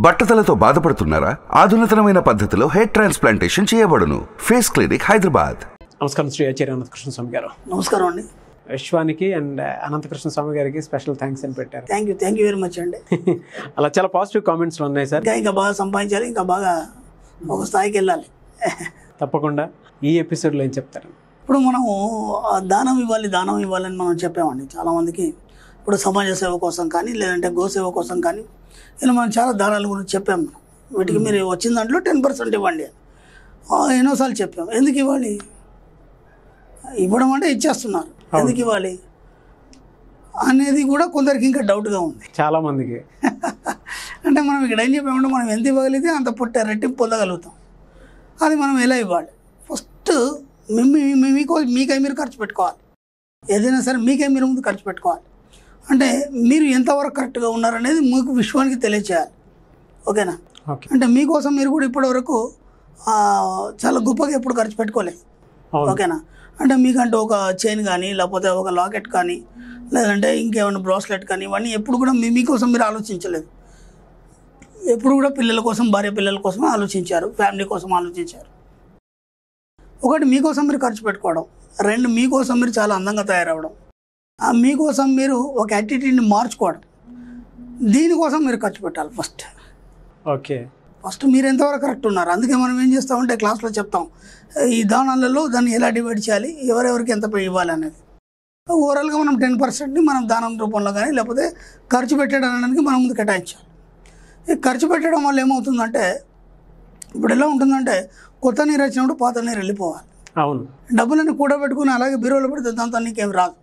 బట్టతలతో బాధపడుతున్నారా? ఆధునితనమైన పద్ధతిలో hair transplantation చేయబడును. Face clinic, Hyderabad. నమస్కారం శ్రీ ఆచార్య అనంతకృష్ణ స్వామి గారు. నమస్కారం అండి. విశ్వానికి అండ్ అనంతకృష్ణ స్వామి గారికి స్పెషల్ థ్యాంక్స్ అని పెట్టారు. థ్యాంక్ యూ వెరీ మచ్ అండి. అలా చాలా పాజిటివ్ కామెంట్స్ ఉన్నాయి సార్. ఇంకా బాగా సంపాదించాలి, ఇంకా బాగా ఒక స్థాయికి వెళ్ళాలి. తప్పకుండా ఈ ఎపిసోడ్లో ఏం చెప్తారు? ఇప్పుడు మనము దానం ఇవ్వాలని మనం చెప్పామండి చాలామందికి. ఇప్పుడు సమాజ సేవ కోసం కానీ లేదంటే గోసేవ కోసం కానీ ఇలా మనం చాలా దానాల గురించి చెప్పాము. వీటికి మీరు వచ్చిన దాంట్లో 10% ఇవ్వండి ఎన్నోసార్లు చెప్పాము. ఎందుకు ఇవ్వాలి? ఇవ్వడం అంటే ఇచ్చేస్తున్నారు, ఎందుకు ఇవ్వాలి అనేది కూడా కొందరికి ఇంకా డౌట్గా ఉంది చాలా మందికి. అంటే మనం ఇక్కడ ఏం చెప్పామంటే మనం ఎంత ఇవ్వగలిగితే అంత రెట్టింపు పొందగలుగుతాం. అది మనం ఎలా ఇవ్వాలి? ఫస్ట్ మీకై మీరు ఖర్చు పెట్టుకోవాలి. ఏదైనా సరే మీకై మీరు ముందు ఖర్చు పెట్టుకోవాలి. అంటే మీరు ఎంతవరకు కరెక్ట్గా ఉన్నారనేది మీకు విశ్వానికి తెలియచేయాలి. ఓకేనా? అంటే మీకోసం మీరు కూడా ఇప్పటివరకు చాలా గొప్పగా ఎప్పుడు ఖర్చు పెట్టుకోలేదు. ఓకేనా? అంటే మీకంటే ఒక చైన్ కానీ లేకపోతే ఒక లాకెట్ కానీ లేదంటే ఇంకేమైనా బ్రాస్లెట్ కానీ ఇవన్నీ ఎప్పుడు కూడా మీకోసం మీరు ఆలోచించలేదు. ఎప్పుడు కూడా పిల్లల కోసం, భార్య పిల్లల కోసమే ఆలోచించారు, ఫ్యామిలీ కోసం ఆలోచించారు. ఒకటి మీకోసం మీరు ఖర్చు పెట్టుకోవడం, రెండు మీకోసం మీరు చాలా అందంగా తయారవడం, మీకోసం మీరు ఒక యాటిట్యూడ్ని మార్చుకోవడం, దీనికోసం మీరు ఖర్చు పెట్టాలి ఫస్ట్. ఓకే, ఫస్ట్ మీరు ఎంతవరకు కరెక్ట్ ఉన్నారు. అందుకే మనం ఏం చేస్తామంటే క్లాస్లో చెప్తాం ఈ దానాలలో దాన్ని ఎలా డివైడ్ చేయాలి, ఎవరెవరికి ఎంత ఇవ్వాలి అనేది. ఓవరాల్గా మనం 10%ని మనం దానం రూపంలో కానీ లేకపోతే ఖర్చు పెట్టడానికి మనం ముందు కేటాయించాలి. ఈ ఖర్చు పెట్టడం వల్ల ఏమవుతుందంటే ఇప్పుడు ఎలా ఉంటుందంటే కొత్త నీరు వచ్చినప్పుడు పాత నీరు వెళ్ళిపోవాలి. అవును, డబ్బులన్నీ కూడబెట్టుకుని అలాగే బీరోలో పెడితే దాంతో నీకేం రాదు.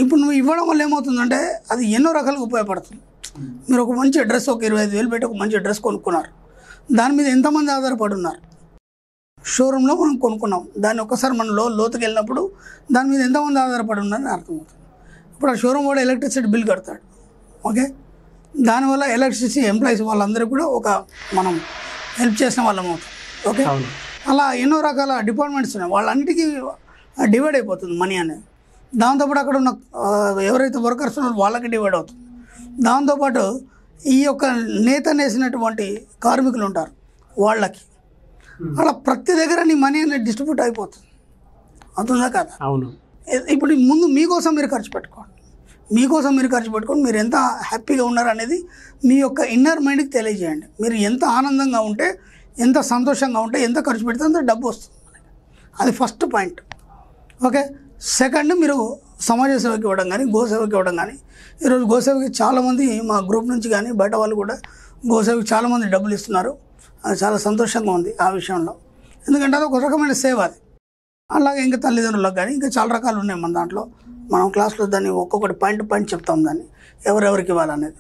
ఇప్పుడు నువ్వు ఇవ్వడం వల్ల ఏమవుతుందంటే అది ఎన్నో రకాలుగా ఉపయోగపడుతుంది. మీరు ఒక మంచి డ్రెస్ ఒక 25,000 పెట్టి ఒక మంచి డ్రెస్ కొనుక్కున్నారు, దాని మీద ఎంతమంది ఆధారపడి ఉన్నారు? షోరూంలో మనం కొనుక్కున్నాం, దాన్ని ఒక్కసారి మనం లోతుకి వెళ్ళినప్పుడు దాని మీద ఎంతమంది ఆధారపడి ఉన్నారని అర్థమవుతుంది. ఇప్పుడు ఆ షోరూమ్ కూడా ఎలక్ట్రిసిటీ బిల్ కడతాడు. ఓకే, దానివల్ల ఎలక్ట్రిసిటీ ఎంప్లాయీస్ వాళ్ళందరికీ కూడా ఒక మనం హెల్ప్ చేసిన వాళ్ళం అవుతాం. ఓకే, అలా ఎన్నో రకాల డిపార్ట్మెంట్స్ ఉన్నాయి, వాళ్ళన్నిటికీ డివైడ్ అయిపోతుంది మనీ అనేది. దాంతోపాటు అక్కడ ఉన్న ఎవరైతే వర్కర్స్ ఉన్నారో వాళ్ళకి డివైడ్ అవుతుంది. దాంతోపాటు ఈ యొక్క నేసినటువంటి కార్మికులు ఉంటారు వాళ్ళకి, అలా ప్రతి దగ్గర నీ మనీ అనేది డిస్ట్రిబ్యూట్ అయిపోతుంది. అవుతుందా కదా? అవును. ఇప్పుడు ముందు మీకోసం మీరు ఖర్చు పెట్టుకోండి. మీరు ఎంత హ్యాపీగా ఉన్నారు అనేది మీ యొక్క ఇన్నర్ మైండ్కి తెలియజేయండి. మీరు ఎంత ఆనందంగా ఉంటే, ఎంత సంతోషంగా ఉంటే, ఎంత ఖర్చు పెడితే అంత డబ్బు వస్తుంది. అది ఫస్ట్ పాయింట్. ఓకే, సెకండ్ మీరు సమాజ సేవకి ఇవ్వడం కానీ గోసేవకి ఇవ్వడం కానీ. ఈరోజు గోసేవకి చాలామంది మా గ్రూప్ నుంచి కానీ బయట వాళ్ళు కూడా గోసేవకి చాలామంది డబ్బులు ఇస్తున్నారు. అది చాలా సంతోషంగా ఉంది ఆ విషయంలో. ఎందుకంటే అది ఒక రకమైన సేవ. అది అలాగే ఇంకా తల్లిదండ్రులకు కానీ ఇంకా చాలా రకాలు ఉన్నాయి మన దాంట్లో. మనం క్లాస్లో దాన్ని ఒక్కొక్కటి పాయింట్ చెప్తాం, దాన్ని ఎవరెవరికి ఇవ్వాలనేది.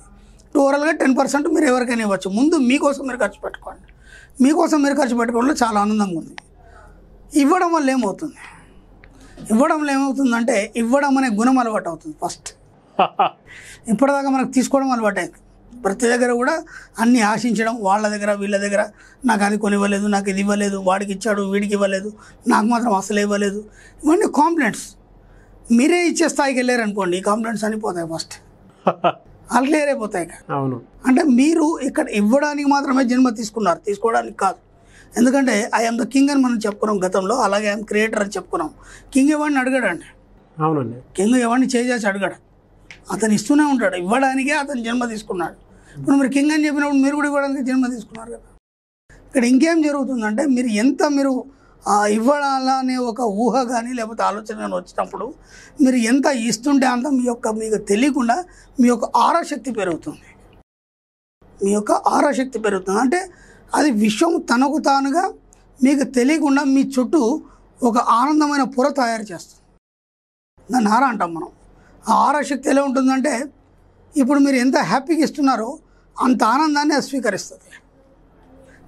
ఓవరాల్గా 10% మీరు ఎవరికైనా ఇవ్వచ్చు. ముందు మీకోసం మీరు ఖర్చు పెట్టుకోండి. మీకోసం మీరు ఖర్చు పెట్టుకోవడంలో చాలా ఆనందంగా ఉంది. ఇవ్వడం వల్ల ఏమవుతుందంటే ఇవ్వడం అనే గుణం అలవాటు అవుతుంది ఫస్ట్. ఇప్పటిదాకా మనకు తీసుకోవడం అలవాటు అయింది. ప్రతి దగ్గర కూడా అన్నీ ఆశించడం, వాళ్ళ దగ్గర వీళ్ళ దగ్గర నాకు అది కొనివ్వలేదు, నాకు ఇది ఇవ్వలేదు, వాడికి ఇచ్చాడు వీడికి ఇవ్వలేదు, నాకు మాత్రం అసలు ఇవ్వలేదు, ఇవన్నీ కాంప్లైంట్స్. మీరే ఇచ్చే స్థాయికి వెళ్ళారనుకోండి, ఈ కాంప్లైంట్స్ అని పోతాయి ఫస్ట్, వాళ్ళు క్లియర్ అయిపోతాయి. అవును, అంటే మీరు ఇక్కడ ఇవ్వడానికి మాత్రమే జన్మ తీసుకున్నారు, తీసుకోవడానికి కాదు. ఎందుకంటే ఐఎమ్ ద కింగ్ అని మనం చెప్పుకున్నాం గతంలో, అలాగే ఐఎమ్ క్రియేటర్ అని చెప్పుకున్నాం. కింగ్ ఎవరిని అడగడండి. అవునండి, కింగ్ ఎవరిని చేసి అడగడు, అతను ఇస్తూనే ఉంటాడు. ఇవ్వడానికే అతను జన్మ తీసుకున్నాడు. ఇప్పుడు మీరు కింగ్ అని చెప్పినప్పుడు మీరు కూడా ఇవ్వడానికి జన్మ తీసుకున్నారు కదా. ఇక్కడ ఇంకేం జరుగుతుందంటే మీరు ఇవ్వాలనే ఒక ఊహ కానీ లేకపోతే ఆలోచన కానీ వచ్చినప్పుడు మీరు ఎంత ఇస్తుంటే అంత మీకు తెలియకుండా మీ యొక్క ఆరాశక్తి పెరుగుతుంది. అంటే అది విశ్వం తనకు తానుగా మీకు తెలియకుండా మీ చుట్టూ ఒక ఆనందమైన పొర తయారు చేస్తుంది. దాన్ని ఆరా అంటాం మనం. ఆ ఆరాశక్తి ఎలా ఉంటుందంటే ఇప్పుడు మీరు ఎంత హ్యాపీగా ఇస్తున్నారో అంత ఆనందాన్ని అది స్వీకరిస్తుంది.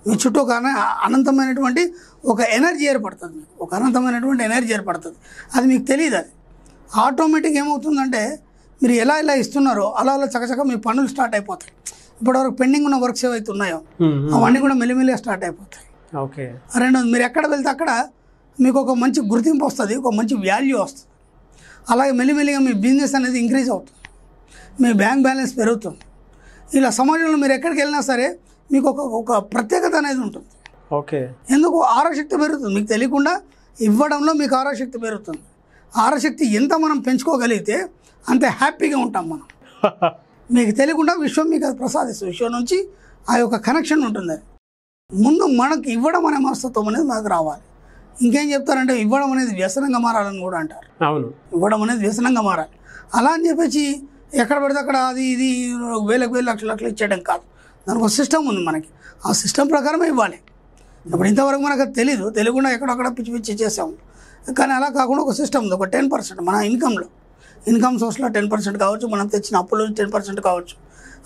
మీ చుట్టూ ఒక అనంతమైనటువంటి ఒక ఎనర్జీ ఏర్పడుతుంది, అది మీకు తెలియదు. అది ఆటోమేటిక్ ఏమవుతుందంటే మీరు ఎలా ఇస్తున్నారో అలా చకచక మీ పనులు స్టార్ట్ అయిపోతాయి. ఇప్పటివరకు పెండింగ్ ఉన్న వర్క్స్ ఏవైతే ఉన్నాయో అవన్నీ కూడా మెల్లిమెల్లిగా స్టార్ట్ అయిపోతాయి. ఓకే, రెండోది మీరు ఎక్కడ వెళ్తే అక్కడ మీకు ఒక మంచి గుర్తింపు వస్తుంది, ఒక మంచి వాల్యూ వస్తుంది. అలాగే మెల్లిమెల్లిగా మీ బిజినెస్ అనేది ఇంక్రీజ్ అవుతుంది, మీ బ్యాంక్ బ్యాలెన్స్ పెరుగుతుంది. ఇలా సమాజంలో మీరు ఎక్కడికి వెళ్ళినా సరే మీకు ఒక ప్రత్యేకత అనేది ఉంటుంది. ఓకే. ఎందుకు? ఆరాశక్తి పెరుగుతుంది. మీకు తెలియకుండా ఇవ్వడంలో మీకు ఆరాశక్తి పెరుగుతుంది. ఆరాశక్తి ఎంత మనం పెంచుకోగలిగితే అంత హ్యాపీగా ఉంటాం మనం. మీకు తెలియకుండా విశ్వం మీకు అది ప్రసాదిస్తుంది. విశ్వం నుంచి ఆ యొక్క కనెక్షన్ ఉంటుంది. అది ముందు మనకి ఇవ్వడం అనే మనస్తత్వం అనేది మనకు రావాలి. ఇంకేం చెప్తారంటే ఇవ్వడం అనేది వ్యసనంగా మారాలని కూడా అంటారు. అవును, ఇవ్వడం అనేది వ్యసనంగా మారాలి. అలా అని చెప్పేసి ఎక్కడ పడితే అక్కడ అది ఇది వేలకు వేలు లక్షలు ఇచ్చేయడం కాదు. దానికి ఒక సిస్టమ్ ఉంది మనకి. ఆ సిస్టమ్ ప్రకారమే ఇవ్వాలి. ఇప్పుడు ఇంతవరకు మనకు అది తెలీదు, తెలియకుండా ఎక్కడక్కడ పిచ్చి పిచ్చి చేసాము. కానీ అలా కాకుండా ఒక సిస్టమ్ ఉంది. ఒక 10% మన ఇన్కమ్ సోర్స్లో 10% కావచ్చు, మనం తెచ్చిన అప్పులు 10% కావచ్చు.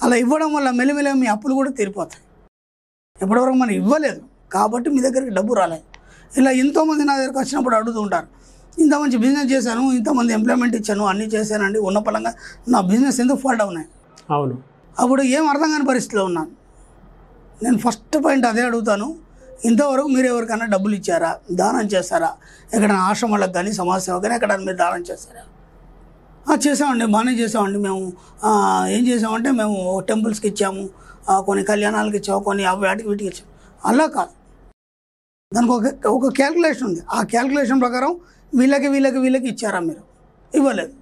అలా ఇవ్వడం వల్ల మెల్లిమెల్లిగా మీ అప్పులు కూడా తీరిపోతాయి. ఎప్పటివరకు మనం ఇవ్వలేదు కాబట్టి మీ దగ్గరికి డబ్బు రాలేదు. ఇలా ఎంతోమంది నా దగ్గరికి వచ్చినప్పుడు అడుగుతూ ఉంటారు, ఇంత మంచి బిజినెస్ చేశాను, ఇంతమంది ఎంప్లాయ్మెంట్ ఇచ్చాను, అన్నీ చేశానండి, ఉన్న పరంగా నా బిజినెస్ ఎందుకు ఫాల్ డౌన్ అయ్యాయి? అవును. అప్పుడు ఏం అర్థం కాని పరిస్థితిలో ఉన్నాను. నేను ఫస్ట్ పాయింట్ అదే అడుగుతాను, ఇంతవరకు మీరు ఎవరికైనా డబ్బులు ఇచ్చారా, దానం చేస్తారా? ఎక్కడైనా ఆశ్రమాలకు కానీ సమాజ సేవ కానీ ఎక్కడైనా మీరు దానం చేస్తారా? చేసామండి, బాగానే చేసామండి. మేము ఏం చేసామంటే మేము టెంపుల్స్కి ఇచ్చాము, కొన్ని కళ్యాణాలకు ఇచ్చాము, కొన్ని వాటికి వీటికి ఇచ్చాము. అలా కాదు, దానికి ఒక క్యాల్కులేషన్ ఉంది. ఆ క్యాల్కులేషన్ ప్రకారం వీళ్ళకి ఇచ్చారా? మీరు ఇవ్వలేదు.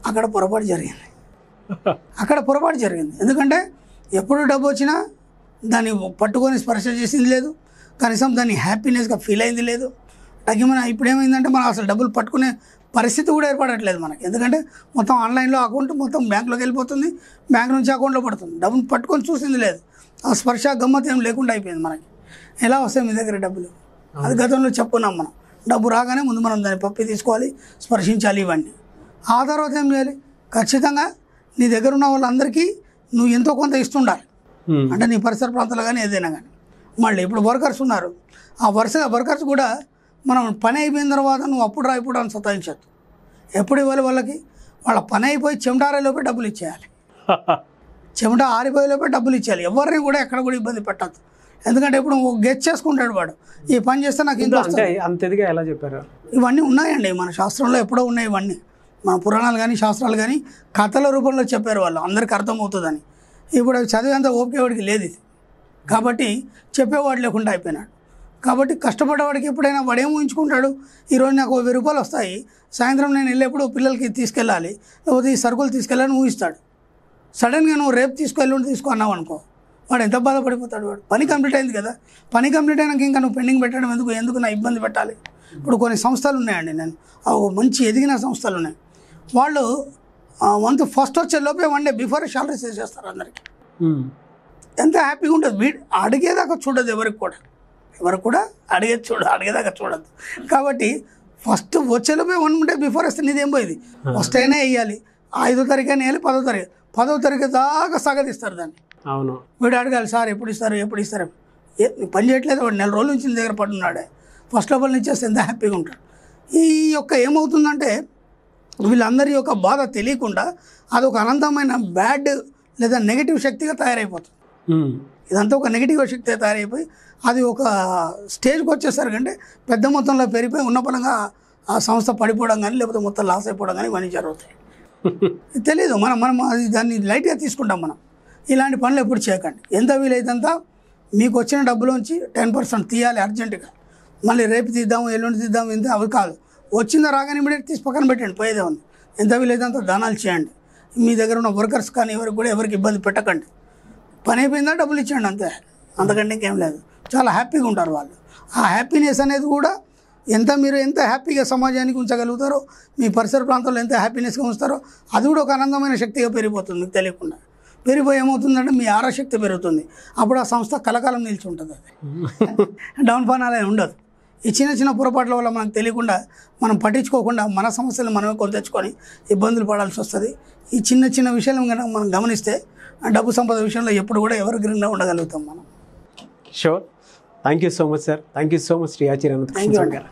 అక్కడ పొరపాటు జరిగింది. ఎందుకంటే ఎప్పుడు డబ్బు వచ్చినా దాన్ని పట్టుకొని స్పర్శ చేసింది లేదు, కనీసం దాన్ని హ్యాపీనెస్గా ఫీల్ అయింది లేదు. తగ్గిమన ఇప్పుడు ఏమైందంటే మనం అసలు డబ్బులు పట్టుకునే పరిస్థితి కూడా ఏర్పడట్లేదు మనకి. ఎందుకంటే మొత్తం ఆన్లైన్లో అకౌంట్ మొత్తం బ్యాంకులోకి వెళ్ళిపోతుంది, బ్యాంక్ నుంచి అకౌంట్లో పడుతుంది. డబ్బులు పట్టుకొని చూసింది లేదు. ఆ స్పర్శ గమ్మత్ ఏం లేకుండా అయిపోయింది మనకి. ఎలా వస్తాయి మీ దగ్గర డబ్బులు? అది గతంలో చెప్పుకున్నాం మనం. డబ్బు రాగానే ముందు మనం దాన్ని పప్పి తీసుకోవాలి, స్పర్శించాలి ఇవన్నీ. ఆ తర్వాత ఏం చేయాలి? ఖచ్చితంగా నీ దగ్గర ఉన్న వాళ్ళందరికీ నువ్వు ఎంతో కొంత ఇస్తుండాలి. అంటే నీ పరిసర ప్రాంతాలు కానీ ఏదైనా కానీ. మళ్ళీ ఇప్పుడు వర్కర్స్ ఉన్నారు, ఆ వర్కర్స్ కూడా మనం పని అయిపోయిన తర్వాత నువ్వు అప్పుడు ఇప్పుడు అని సతాయించద్దు. ఎప్పుడు ఇవ్వాలి వాళ్ళకి? వాళ్ళ పని అయిపోయి చెమటారేలోపే డబ్బులు ఇచ్చేయాలి. చెమట ఆరిపోయేలోపే డబ్బులు ఇచ్చేయాలి. ఎవరిని కూడా ఎక్కడ కూడా ఇబ్బంది పెట్టద్దు. ఎందుకంటే ఇప్పుడు గెచ్ చేసుకుంటాడు వాడు, ఈ పని చేస్తే నాకు ఇంత అంతేదిగా ఎలా చెప్పారు? ఇవన్నీ ఉన్నాయండి మన శాస్త్రంలో, ఎప్పుడో ఉన్నాయి ఇవన్నీ. మన పురాణాలు కానీ శాస్త్రాలు కానీ కథల రూపంలో చెప్పారు వాళ్ళు, అందరికీ అర్థమవుతుందని. ఇప్పుడు అవి చదివేంత ఓపికేవాడికి లేదు ఇది. కాబట్టి చెప్పేవాడు లేకుండా అయిపోయినాడు. కాబట్టి కష్టపడేవాడికి ఎప్పుడైనా వాడు ఏం ఊహించుకుంటాడు, ఈరోజు నాకు 1000 రూపాయలు వస్తాయి, సాయంత్రం నేను వెళ్ళేప్పుడు పిల్లలకి తీసుకెళ్ళాలి, లేకపోతే ఈ సరుకులు తీసుకెళ్ళాలని ఊహిస్తాడు. సడన్గా నువ్వు రేపు తీసుకో అన్నావు అనుకో, వాడు ఎంత బాధపడిపోతాడు. వాడు పని కంప్లీట్ అయింది కదా, పని కంప్లీట్ అయినాక ఇంకా నువ్వు పెండింగ్ పెట్టడం ఎందుకు నా ఇబ్బంది పెట్టాలి? ఇప్పుడు కొన్ని సంస్థలు ఉన్నాయండి, నేను మంచి ఎదిగిన సంస్థలు ఉన్నాయి. వాళ్ళు మంత్ ఫస్ట్ వచ్చే లోపే 1 డే బిఫోర్ శాలరీస్ వేసేస్తారు అందరికీ. ఎంత హ్యాపీగా ఉంటుంది. అడిగేదాకా చూడదు ఎవరికి కూడా అడిగేదాకా చూడద్దు. కాబట్టి ఫస్ట్ వచ్చేలోపే 1 డే బిఫోర్ వస్తే నీదేం పోయింది? ఫస్ట్ అయినా వేయాలి, 5వ తారీఖు అయినా వేయాలి, 10వ తారీఖు దాకా సాగతిస్తారు దాన్ని. అవును, వీడు అడగాలి, సార్ ఎప్పుడు ఇస్తారు? పని చేయట్లేదు, వాడు 4 రోజుల నుంచి దగ్గర పడున్నాడే, ఫస్ట్ లోపల నుంచి చేస్తే ఎంత హ్యాపీగా ఉంటాడు. ఈ యొక్క ఏమవుతుందంటే వీళ్ళందరి యొక్క బాధ తెలియకుండా అదొక అనంతమైన బ్యాడ్ లేదా నెగిటివ్ శక్తిగా తయారైపోతుంది. ఇదంతా ఒక నెగిటివ్ శక్తిగా తయారైపోయి అది ఒక స్టేజ్కి వచ్చేసరికంటే పెద్ద మొత్తంలో పెరిగిపోయి ఉన్న పరంగా ఆ సంస్థ పడిపోవడం కానీ లేకపోతే మొత్తం లాస్ అయిపోవడం కానీ ఇవన్నీ జరుగుతాయి. తెలీదు, మనం అది దాన్ని లైట్గా తీసుకుంటాం. మనం ఇలాంటి పనులు ఎప్పుడు చేయకండి. ఎంత వీలైతంత మీకు వచ్చిన డబ్బులోంచి 10% తీయాలి అర్జెంటుగా. మళ్ళీ రేపు తీద్దాము, ఎల్లుండి తీద్దాము, ఎంత అవి కాదు. వచ్చిందా రాగానే ఇమీడియట్ తీసి పక్కన పెట్టండి, పోయేదే ఉంది. ఎంత వీలైతంత దానాలు చేయండి. మీ దగ్గర ఉన్న వర్కర్స్ కానీ ఎవరికి ఇబ్బంది పెట్టకండి. పని అయిపోయిందా డబ్బులు ఇచ్చేయండి, అంతే, అంతకంటే ఇంకేం లేదు. చాలా హ్యాపీగా ఉంటారు వాళ్ళు. ఆ హ్యాపీనెస్ అనేది కూడా మీరు ఎంత హ్యాపీగా సమాజానికి ఉంచగలుగుతారో, మీ పరిసర ప్రాంతాల్లో ఎంత హ్యాపీనెస్గా ఉంచుతారో అది కూడా ఒక ఆనందమైన శక్తిగా పెరిగిపోతుంది. మీకు తెలియకుండా పెరిగిపోయి ఏమవుతుందంటే మీ ఆరాశక్తి పెరుగుతుంది. అప్పుడు ఆ సంస్థ కలకాలం నిలిచి ఉంటుంది. అది డౌన్ ఫాన్ అలా ఉండదు. ఈ చిన్న పొరపాట్ల వల్ల మనకు తెలియకుండా మనం పట్టించుకోకుండా మన సమస్యలు మనమే కొని తెచ్చుకొని ఇబ్బందులు పడాల్సి వస్తుంది. ఈ చిన్న విషయాలను కనుక మనం గమనిస్తే డబ్బు సంపద విషయంలో ఎప్పుడు కూడా ఎవరు గ్రీన్గా ఉండగలుగుతాం మనం. Sure. Thank you so much sir. Thank you so much Shri Acharya Anantakrishna గారు.